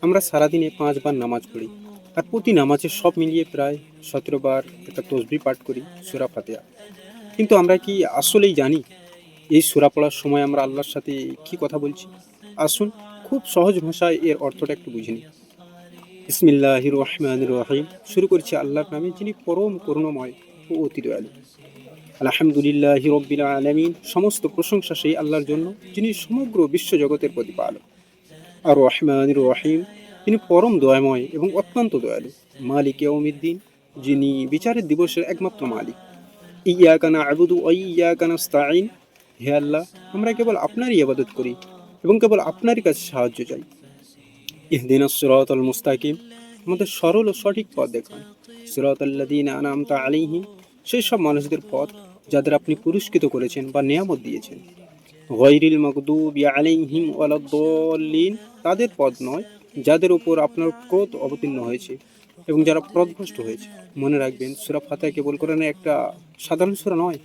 আমরা সারাদিনে 5 বার নামাজ পড়ি, আর প্রতি নামাজে সব মিলিয়ে প্রায় 17 বার একটা তসবিহ পাঠ করি, সূরা ফাতিহা। কিন্তু আমরা কি আসলেই জানি এই সূরা পড়ার সময় আমরা আল্লাহর সাথে কি কথা বলছি? আসুন, খুব সহজ ভাষায় এর অর্থটা একটু বুঝে নিই। বিসমিল্লাহির রহমানির রহিম। শুরু করছি আল্লাহর নামে, যিনি পরম করুণাময় ও অতি দয়ালু। আলহামদুলিল্লাহি রব্বিল আলামিন। সমস্ত প্রশংসা সেই আল্লাহর জন্য, যিনি সমগ্র বিশ্বজগতের প্রতিপালক। আর রহমানির রহিম, তিনি পরম দয়াময় এবং অত্যন্ত দয়ালু। মালিক ইয়াউমিদ্দিন, যিনি বিচারের দিবসের একমাত্র মালিক। ইয়াকা না'বুদু ওয়া ইয়াকা নাস্তাঈন। হে আল্লাহ, আমরা কেবল আপনারই ইবাদত করি এবং কেবল আপনারই কাছে সাহায্য চাই। ইহদিনাস সিরাতাল মুস্তাকিম, আমাদের সরল ও সঠিক পথ দেখান। সিরাতাল্লাযীনা আন'আমতা আলাইহিম, সেই সব মানুষদের পথ যাদের আপনি পুরস্কৃত করেছেন বা নেয়ামত দিয়েছেন। গায়রিল মাগদুবি আলাইহিম ওয়ালাদ-দাল্লিন, তাদের পথ নয় যাদের উপর আপনার ক্রোধ অবতীর্ণ হয়েছে এবং যারা পথভ্রষ্ট হয়েছে। মনে রাখবেন, সূরা ফাতিহা কেবল কোরআনের একটা সাধারণ সূরা নয়,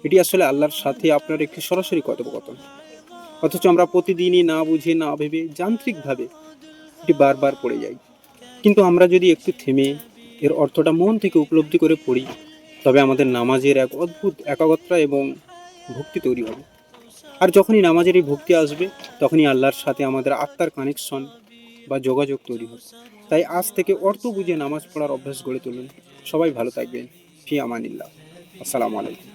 এটি আসলে আল্লাহর সাথে আপনার একটি সরাসরি কথোপকথন। অথচ আমরা প্রতিদিনই না বুঝে না ভেবে যান্ত্রিকভাবে এটি বারবার পড়ে যাই। কিন্তু আমরা যদি একটু থেমে এর অর্থটা মন থেকে উপলব্ধি করে পড়ি, তবে আমাদের নামাজের এক অদ্ভুত একাগ্রতা এবং ভক্তি তৈরি হবে। আর যখনই নামাজের এই ভক্তি আসবে, তখনই আল্লাহর সাথে আমাদের আত্মার কানেকশন বা যোগাযোগ তৈরি হবে। তাই আজ থেকে অর্থ বুঝে নামাজ পড়ার অভ্যাস গড়ে তুলুন। সবাই ভালো থাকবেন। ফি আমানিল্লাহ। আসসালামু আলাইকুম।